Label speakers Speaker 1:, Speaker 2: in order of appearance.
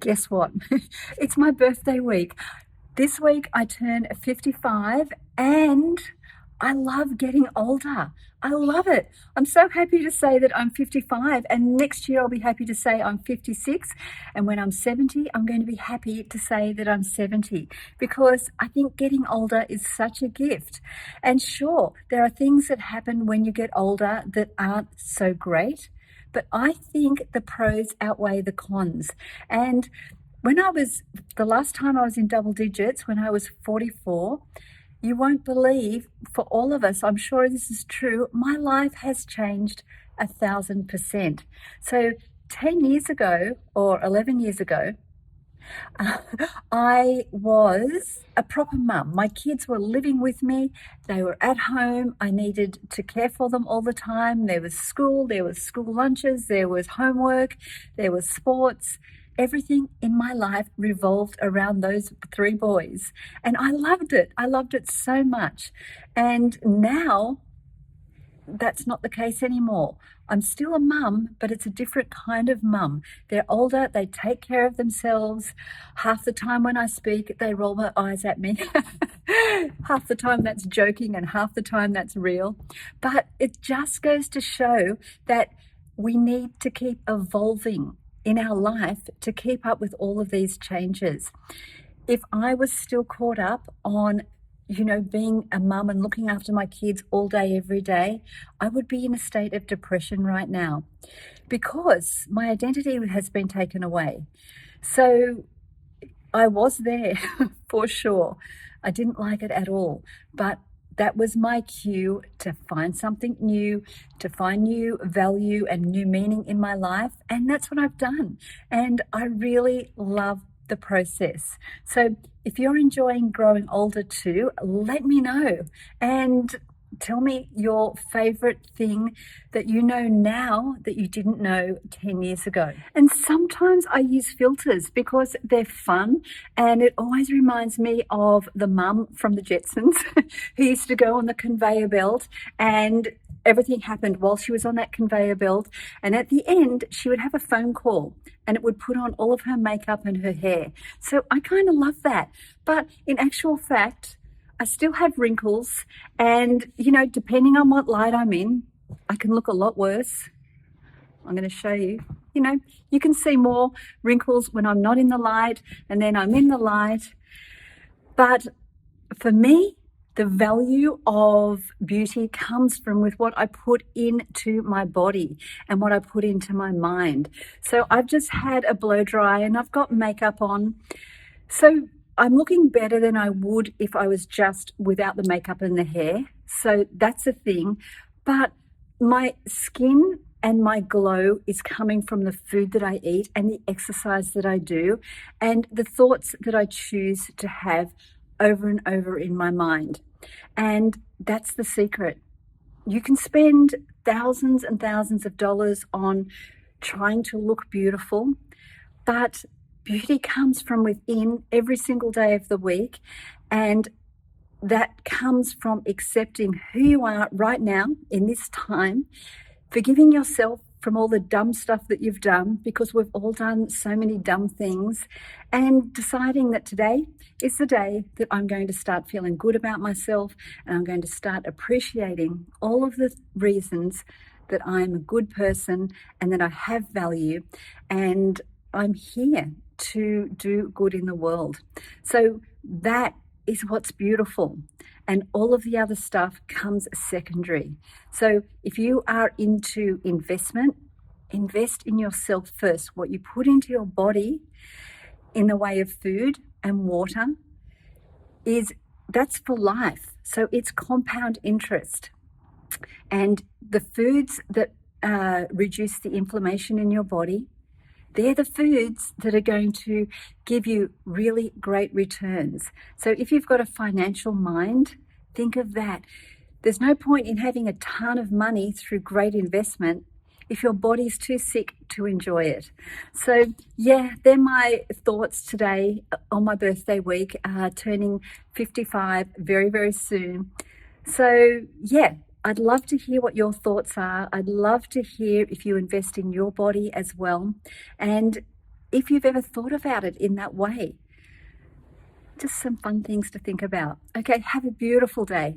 Speaker 1: Guess what? It's my birthday week. This week I turn 55 and I love getting older. I love it. I'm so happy to say that I'm 55, and next year I'll be happy to say I'm 56. And when I'm 70, I'm going to be happy to say that I'm 70, because I think getting older is such a gift. And sure, there are things that happen when you get older that aren't so great, but I think the pros outweigh the cons. And the last time I was in double digits, when I was 44, you won't believe, for all of us, I'm sure this is true, my life has changed 1,000%. So 10 years ago or 11 years ago, I was a proper mum. My kids were living with me. They were at home. I needed to care for them all the time. There was school lunches, there was homework, there was sports. Everything in my life revolved around those three boys. And I loved it. I loved it so much. And now that's not the case anymore. I'm still a mum, but it's a different kind of mum. They're older, they take care of themselves. Half the time when I speak, they roll their eyes at me. Half the time that's joking and half the time that's real. But it just goes to show that we need to keep evolving in our life to keep up with all of these changes. If I was still caught up on being a mum and looking after my kids all day, every day, I would be in a state of depression right now, because my identity has been taken away. So I was there for sure. I didn't like it at all, but that was my cue to find something new, to find new value and new meaning in my life. And that's what I've done. And I really love the process. So if you're enjoying growing older too, let me know and tell me your favorite thing that you know now that you didn't know 10 years ago. And sometimes I use filters because they're fun, and it always reminds me of the mum from the Jetsons who used to go on the conveyor belt, and everything happened while she was on that conveyor belt. And at the end, she would have a phone call and it would put on all of her makeup and her hair. So I kind of love that. But in actual fact, I still have wrinkles, and depending on what light I'm in, I can look a lot worse. I'm going to show you. You can see more wrinkles when I'm not in the light, and then I'm in the light. But for me, the value of beauty comes from with what I put into my body and what I put into my mind. So I've just had a blow dry and I've got makeup on. So I'm looking better than I would if I was just without the makeup and the hair. So that's a thing. But my skin and my glow is coming from the food that I eat and the exercise that I do and the thoughts that I choose to have over and over in my mind. And that's the secret. You can spend thousands and thousands of dollars on trying to look beautiful, but beauty comes from within every single day of the week, and that comes from accepting who you are right now in this time, forgiving yourself from all the dumb stuff that you've done, because we've all done so many dumb things, and deciding that today is the day that I'm going to start feeling good about myself, and I'm going to start appreciating all of the reasons that I'm a good person and that I have value and I'm here to do good in the world. So that is what's beautiful, and all of the other stuff comes secondary. So if you are into investment, invest in yourself first. What you put into your body in the way of food and water that's for life. So it's compound interest. And the foods that reduce the inflammation in your body, they're the foods that are going to give you really great returns. So if you've got a financial mind, think of that. There's no point in having a ton of money through great investment if your body's too sick to enjoy it. So yeah, they're my thoughts today on my birthday week, turning 55 very, very soon. So yeah, I'd love to hear what your thoughts are. I'd love to hear if you invest in your body as well. And if you've ever thought about it in that way. Just some fun things to think about. Okay, have a beautiful day.